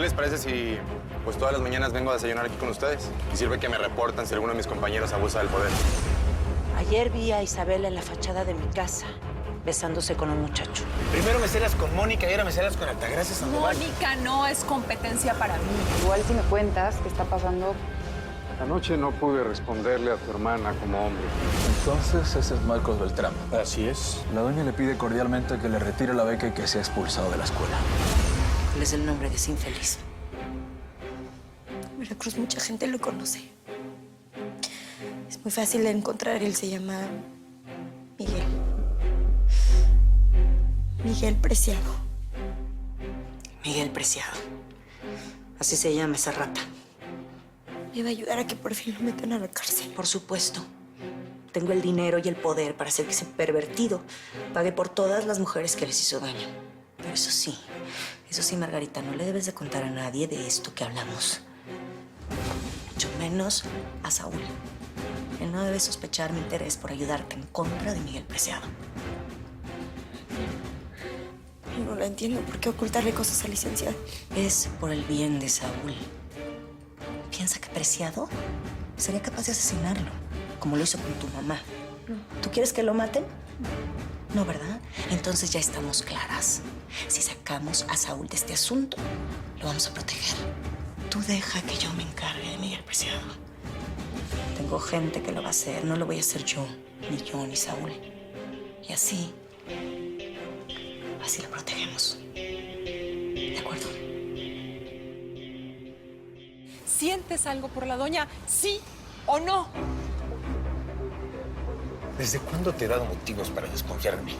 les parece si pues todas las mañanas vengo a desayunar aquí con ustedes? Y sirve que me reportan si alguno de mis compañeros abusa del poder. Ayer vi a Isabela en la fachada de mi casa, besándose con un muchacho. Primero me celas con Mónica y ahora me celas con Altagracia Sandoval. Mónica no es competencia para mí. Igual si me cuentas qué está pasando. Anoche no pude responderle a tu hermana como hombre. Entonces, ese es Marcos Beltrán. Así es. La doña le pide cordialmente que le retire la beca y que sea expulsado de la escuela. ¿Cuál es el nombre de ese infeliz? En Veracruz mucha gente lo conoce. Es muy fácil de encontrar. Él se llama Miguel. Miguel Preciado. Miguel Preciado. Así se llama esa rata. Me va a ayudar a que por fin lo metan a la cárcel. Por supuesto. Tengo el dinero y el poder para hacer que ese pervertido pague por todas las mujeres que les hizo daño. Pero eso sí, Margarita, no le debes de contar a nadie de esto que hablamos. Mucho menos a Saúl. Él no debe sospechar mi interés por ayudarte en contra de Miguel Preciado. No la entiendo. ¿Por qué ocultarle cosas al licenciado? Es por el bien de Saúl. ¿Piensa que Preciado sería capaz de asesinarlo, como lo hizo con tu mamá? ¿Tú quieres que lo maten? No, ¿verdad? Entonces ya estamos claras. Si sacamos a Saúl de este asunto, lo vamos a proteger. Tú deja que yo me encargue de Miguel Preciado. Tengo gente que lo va a hacer. No lo voy a hacer yo, ni Saúl. Y así lo protegemos. ¿De acuerdo? ¿Sientes algo por la doña? ¿Sí o no? ¿Desde cuándo te he dado motivos para desconfiar de mí?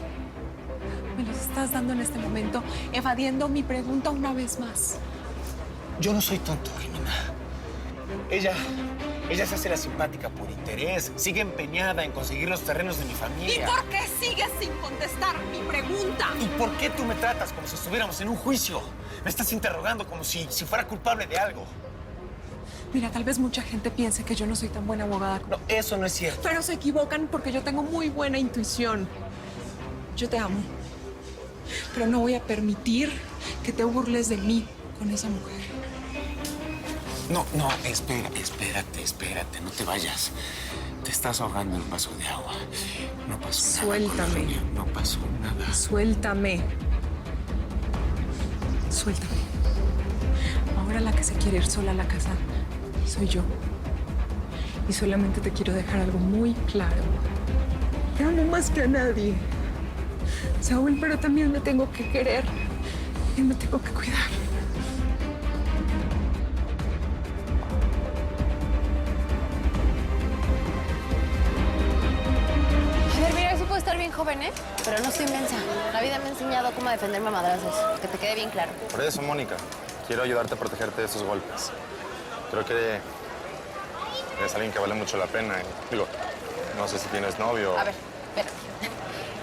Me los estás dando en este momento, evadiendo mi pregunta una vez más. Yo no soy tonto, Jimena. Ella se hace la simpática por interés. Sigue empeñada en conseguir los terrenos de mi ¿Y familia. por qué sigues sin contestar mi pregunta? ¿Y por qué tú me tratas como si estuviéramos en un juicio? Me estás interrogando como si fuera culpable de algo. Mira, tal vez mucha gente piense que yo no soy tan buena abogada. No, eso no es cierto. Pero se equivocan porque yo tengo muy buena intuición. Yo te amo. Pero no voy a permitir que te burles de mí con esa mujer. No, espérate, no te vayas. Te estás ahogando en un vaso de agua. No pasó nada. Suéltame. Con la doña, no pasó nada. Suéltame. Suéltame. Ahora la que se quiere ir sola a la casa soy yo. Y solamente te quiero dejar algo muy claro. Te amo más que a nadie. Saúl, pero también me tengo que querer. Y me tengo que cuidar. A ver, mira, yo sí puedo estar bien joven, ¿eh? Pero no soy mensa. La vida me ha enseñado cómo defenderme a madrazos. Que te quede bien claro. Por eso, Mónica, quiero ayudarte a protegerte de esos golpes. Creo que eres alguien que vale mucho la pena. Digo, no sé si tienes novio. A ver, espera.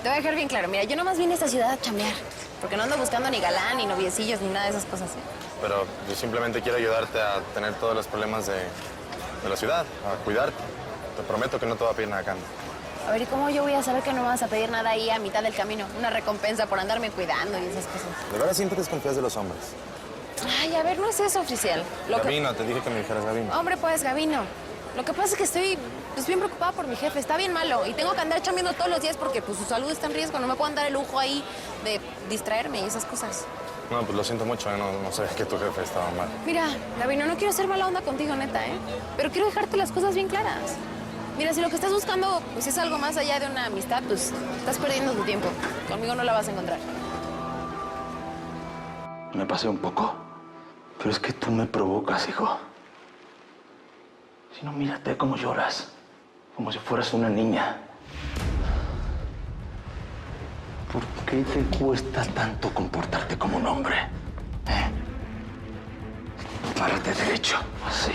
Te voy a dejar bien claro. Mira, yo nomás vine a esta ciudad a chambear. Porque no ando buscando ni galán, ni noviecillos, ni nada de esas cosas, ¿eh? Pero yo simplemente quiero ayudarte a tener todos los problemas de la ciudad, a cuidarte. Te prometo que no te voy a pedir nada a cambio. A ver, ¿y cómo yo voy a saber que no me vas a pedir nada ahí a mitad del camino? Una recompensa por andarme cuidando y esas cosas. De verdad siempre desconfías de los hombres. Ay, a ver, no es eso, oficial. Gabino, te dije que me dijeras Gabino. Hombre, pues, Gabino. Lo que pasa es que estoy pues, bien preocupada por mi jefe. Está bien malo y tengo que andar chambeando todos los días porque pues, su salud está en riesgo. No me puedo dar el lujo ahí de distraerme y esas cosas. No, pues lo siento mucho, no sabía que tu jefe estaba mal. Mira, Gabino, no quiero ser mala onda contigo, neta, ¿eh? Pero quiero dejarte las cosas bien claras. Mira, si lo que estás buscando pues, es algo más allá de una amistad, pues estás perdiendo tu tiempo. Conmigo no la vas a encontrar. Me pasé un poco, pero es que tú me provocas, hijo. Si no, mírate cómo lloras, como si fueras una niña. ¿Por qué te cuesta tanto comportarte como un hombre? ¿Eh? Párate derecho, así.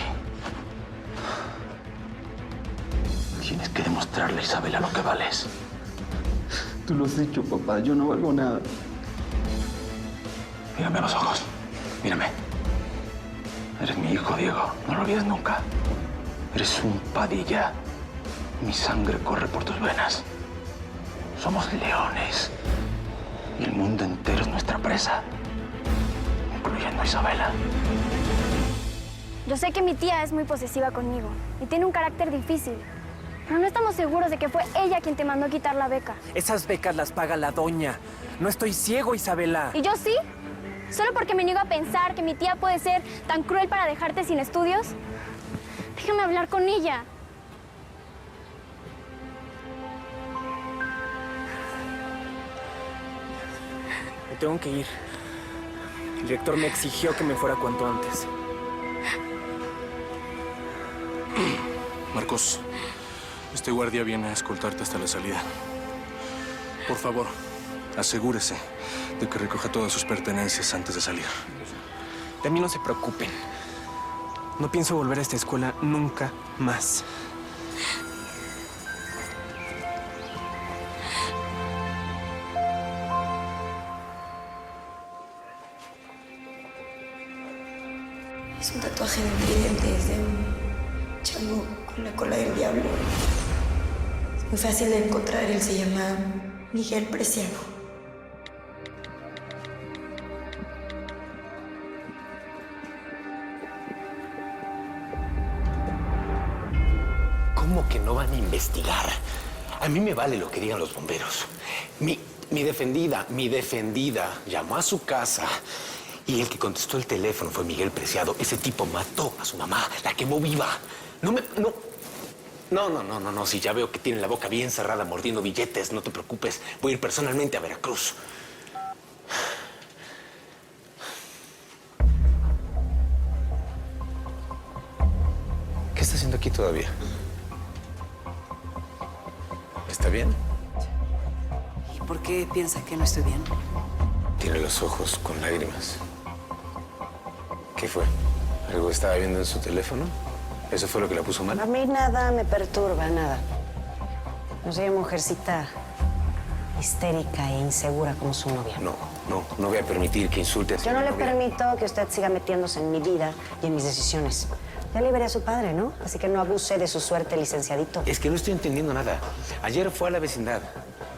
Tienes que demostrarle a Isabela lo que vales. Tú lo has dicho, papá. Yo no valgo nada. Mírame a los ojos. Mírame. Eres mi hijo, Diego. No lo olvides nunca. Eres un Padilla. Mi sangre corre por tus venas. Somos leones. Y el mundo entero es nuestra presa. Incluyendo a Isabela. Yo sé que mi tía es muy posesiva conmigo y tiene un carácter difícil. Pero no estamos seguros de que fue ella quien te mandó a quitar la beca. Esas becas las paga la doña. No estoy ciego, Isabela. ¿Y yo sí? ¿Solo porque me niego a pensar que mi tía puede ser tan cruel para dejarte sin estudios? Déjame hablar con ella. Me tengo que ir. El director me exigió que me fuera cuanto antes. Marcos, este guardia viene a escoltarte hasta la salida. Por favor, asegúrese de que recoja todas sus pertenencias antes de salir. De mí no se preocupen. No pienso volver a esta escuela nunca más. Es un tatuaje de un vidente, es de un chango con la cola del diablo. Es muy fácil de encontrar, él se llama Miguel Preciado. ¿Cómo que no van a investigar? A mí me vale lo que digan los bomberos. Mi defendida llamó a su casa y el que contestó el teléfono fue Miguel Preciado. Ese tipo mató a su mamá, la quemó viva. No. Sí, ya veo que tiene la boca bien cerrada mordiendo billetes. No te preocupes, voy a ir personalmente a Veracruz. ¿Qué está haciendo aquí todavía? ¿Está bien? ¿Y por qué piensa que no estoy bien? Tiene los ojos con lágrimas. ¿Qué fue? ¿Algo estaba viendo en su teléfono? ¿Eso fue lo que la puso mal? A mí nada me perturba, nada. No soy una mujercita histérica e insegura como su novia. No voy a permitir que insulte a su Yo no le novia. permito que usted siga metiéndose en mi vida y en mis decisiones. Ya liberé a su padre, ¿no? Así que no abuse de su suerte, licenciadito. Es que no estoy entendiendo nada. Ayer fue a la vecindad.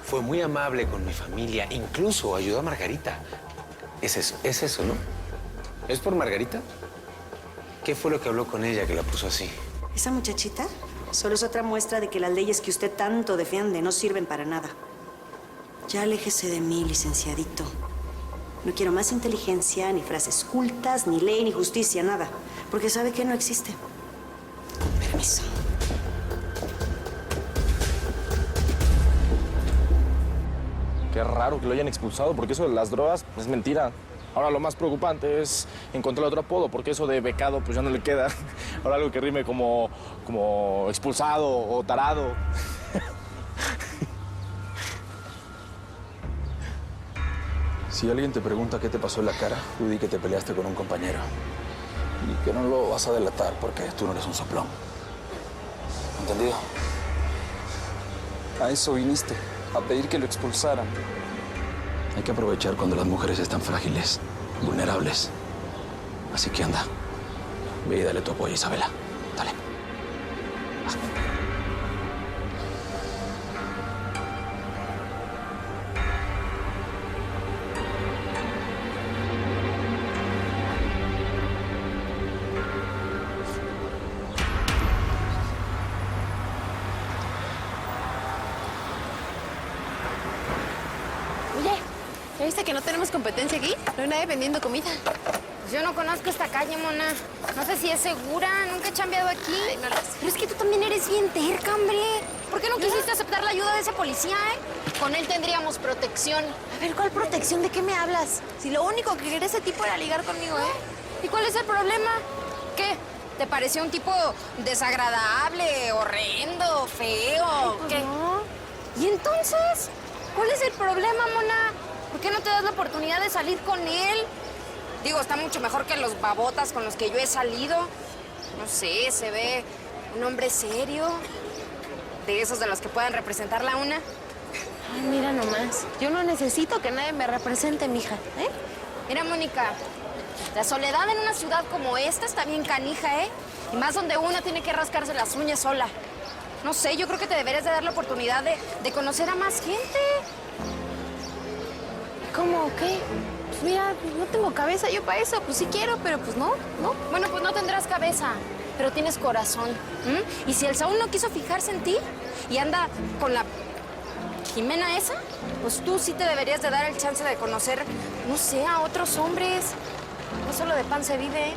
Fue muy amable con mi familia. Incluso ayudó a Margarita. Es eso, ¿no? ¿Es por Margarita? ¿Qué fue lo que habló con ella que la puso así? Esa muchachita solo es otra muestra de que las leyes que usted tanto defiende no sirven para nada. Ya aléjese de mí, licenciadito. No quiero más inteligencia, ni frases cultas, ni ley, ni justicia, nada. Porque sabe que no existe. Con permiso. Qué raro que lo hayan expulsado, porque eso de las drogas es mentira. Ahora lo más preocupante es encontrar otro apodo, porque eso de becado pues ya no le queda. Ahora algo que rime como expulsado o tarado. Si alguien te pregunta qué te pasó en la cara, tú di que te peleaste con un compañero. Y que no lo vas a delatar porque tú no eres un soplón. ¿Entendido? A eso viniste, a pedir que lo expulsaran. Hay que aprovechar cuando las mujeres están frágiles, vulnerables. Así que anda, ve y dale tu apoyo a Isabela. Dale. Oye, ¿ya viste que no tenemos competencia aquí? No hay nadie vendiendo comida. Yo no conozco esta calle, mona. No sé si es segura, nunca he chambeado aquí. Ay, no lo sé. Pero es que tú también eres bien terca, hombre. ¿Por qué no quisiste aceptar la ayuda de ese policía, Con él tendríamos protección. A ver, ¿cuál protección? ¿De qué me hablas? Si lo único que quería ese tipo era ligar conmigo, ¿Y cuál es el problema? ¿Qué? ¿Te pareció un tipo desagradable, horrendo, feo? Pues ¿Qué? no. ¿Y entonces? ¿Cuál es el problema, mona? ¿Por qué no te das la oportunidad de salir con él? Digo, está mucho mejor que los babotas con los que yo he salido. No sé, se ve un hombre serio. De esos de los que puedan representarla a una. Ay, mira nomás. Yo no necesito que nadie me represente, mija, Mira, Mónica, la soledad en una ciudad como esta está bien canija, Y más donde una tiene que rascarse las uñas sola. No sé, yo creo que te deberías de dar la oportunidad de conocer a más gente. ¿Cómo? ¿Qué? Pues mira, no tengo cabeza yo para eso. Pues sí quiero, pero pues no. Bueno, pues no tendrás cabeza, pero tienes corazón. Y si el Saúl no quiso fijarse en ti y anda con la Jimena esa, pues tú sí te deberías de dar el chance de conocer, no sé, a otros hombres. No solo de pan se vive.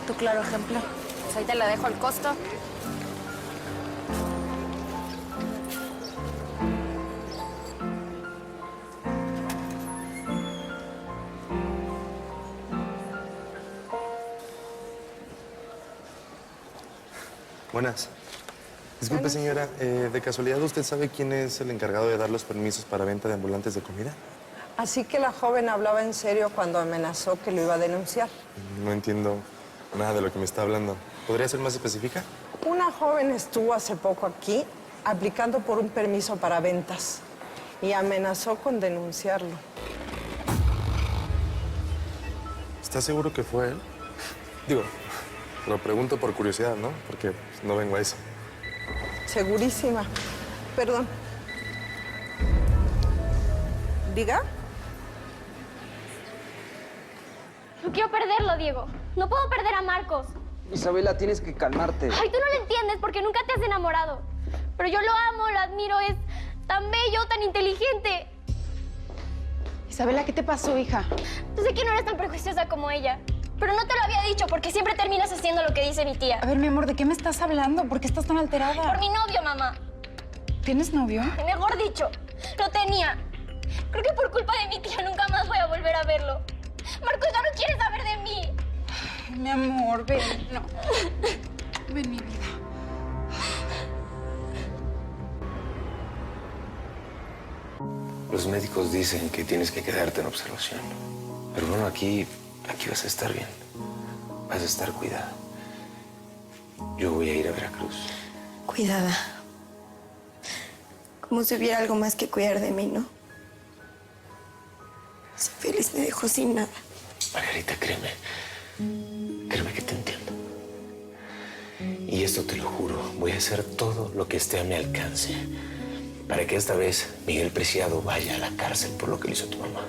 Tu claro ejemplo. Pues ahí te la dejo al costo. Buenas. Disculpe, señora, ¿de casualidad usted sabe quién es el encargado de dar los permisos para venta de ambulantes de comida? Así que la joven hablaba en serio cuando amenazó que lo iba a denunciar. No entiendo nada de lo que me está hablando. ¿Podría ser más específica? Una joven estuvo hace poco aquí aplicando por un permiso para ventas y amenazó con denunciarlo. ¿Está seguro que fue él? Digo, lo pregunto por curiosidad, ¿no? Porque no vengo a eso. Segurísima. Perdón. ¿Diga? No quiero perderlo, Diego. No puedo perder a Marcos. Isabela, tienes que calmarte. Ay, tú no lo entiendes porque nunca te has enamorado. Pero yo lo amo, lo admiro, es tan bello, tan inteligente. Isabela, ¿qué te pasó, hija? Yo sé que no eres tan prejuiciosa como ella, pero no te lo había dicho porque siempre terminas haciendo lo que dice mi tía. A ver, mi amor, ¿de qué me estás hablando? ¿Por qué estás tan alterada? Por mi novio, mamá. ¿Tienes novio? Mejor dicho, lo tenía. Creo que por culpa de mi tía nunca más voy a volver a verlo. Marcos ya no quiere saber de mí. Ay, mi amor, ven. No. Ven, mi vida. Los médicos dicen que tienes que quedarte en observación. Pero bueno, aquí vas a estar bien. Vas a estar cuidada. Yo voy a ir a Veracruz. Cuidada. Como si hubiera algo más que cuidar de mí, ¿no? Si Félix me dejó sin nada. Margarita, créeme. Créeme que te entiendo. Y esto te lo juro, voy a hacer todo lo que esté a mi alcance para que esta vez Miguel Preciado vaya a la cárcel por lo que le hizo a tu mamá.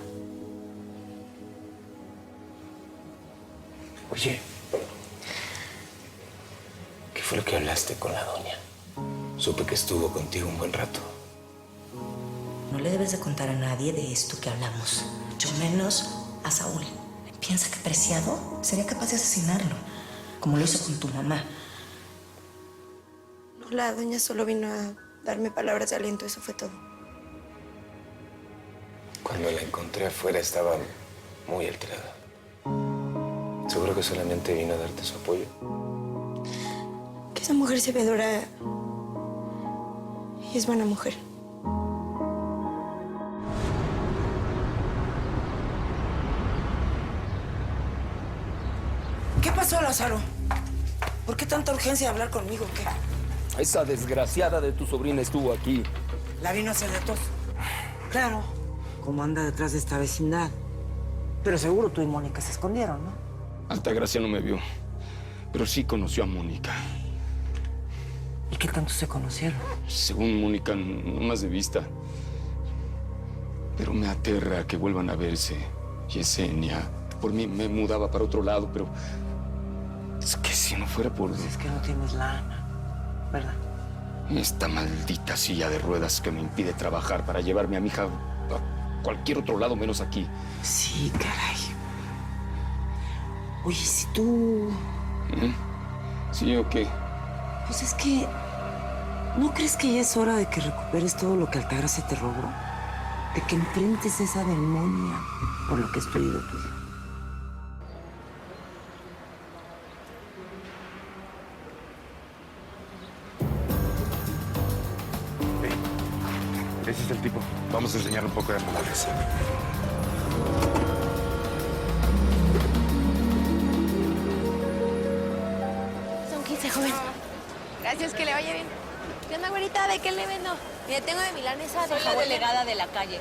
Oye, ¿qué fue lo que hablaste con la doña? Supe que estuvo contigo un buen rato. No le debes de contar a nadie de esto que hablamos, mucho menos a Saúl. Piensa que Preciado sería capaz de asesinarlo, como lo hizo con tu mamá. No, la doña solo vino a darme palabras de aliento, eso fue todo. Cuando la encontré afuera estaba muy alterada. Seguro que solamente vino a darte su apoyo. Que esa mujer se ve dura y es buena mujer. ¿Qué pasó, Lázaro? ¿Por qué tanta urgencia de hablar conmigo? ¿Qué? Esa desgraciada de tu sobrina estuvo aquí. ¿La vino a hacer de tos? Claro, como anda detrás de esta vecindad. Pero seguro tú y Mónica se escondieron, ¿no? Altagracia no me vio, pero sí conoció a Mónica. ¿Y qué tanto se conocieron? Según Mónica, no más de vista. Pero me aterra que vuelvan a verse. Yesenia, por mí me mudaba para otro lado, pero... Es que si no fuera por... Pues es que no tienes lana, ¿verdad? Esta maldita silla de ruedas que me impide trabajar para llevarme a mi hija a cualquier otro lado menos aquí. Sí, caray. Oye, si tú... ¿Sí o qué? Pues es que... ¿No crees que ya es hora de que recuperes todo lo que Altagracia te robó? De que enfrentes esa demonia por lo que es tuyo y tuyo. Ese es el tipo. Vamos a enseñarle un poco de ambulantes. Son 15, joven. Gracias, que le vaya bien. ¿Qué onda, güerita? ¿De qué le vendo? Mira, tengo de milanesa de Soy la delegada de la calle.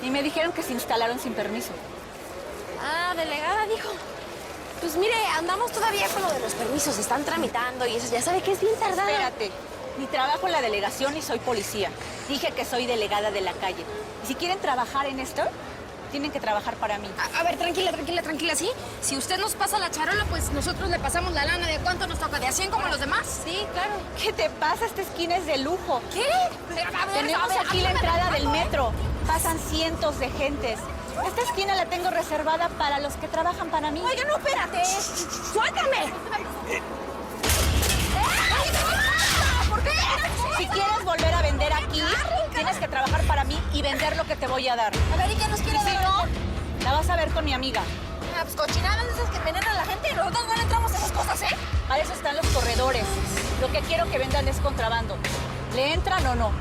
Y me dijeron que se instalaron sin permiso. Ah, delegada, dijo. Pues mire, andamos todavía con lo de los permisos. Se están tramitando y eso ya sabe que es bien tardado. Espérate. Mi trabajo en la delegación y soy policía. Dije que soy delegada de la calle. Y si quieren trabajar en esto, tienen que trabajar para mí. A ver, tranquila, ¿sí? Si usted nos pasa la charola, pues nosotros le pasamos la lana. ¿De cuánto nos toca? ¿De a 100 como los demás? Sí, claro. ¿Qué te pasa? Esta esquina es de lujo. ¿Qué? Tenemos aquí la entrada del metro. Pasan cientos de gentes. Esta esquina la tengo reservada para los que trabajan para mí. Oiga, no, espérate. ¡Suéltame! ¿Por qué? Si quieres volver a vender aquí, tienes que trabajar para mí y vender lo que te voy a dar. A ver, ¿y qué nos quiere dar? Si no, la vas a ver con mi amiga. Pues cochinadas esas que envenenan a la gente. Nosotros no le entramos a esas cosas, ¿eh? Para eso están los corredores. Lo que quiero que vendan es contrabando. ¿Le entran o no?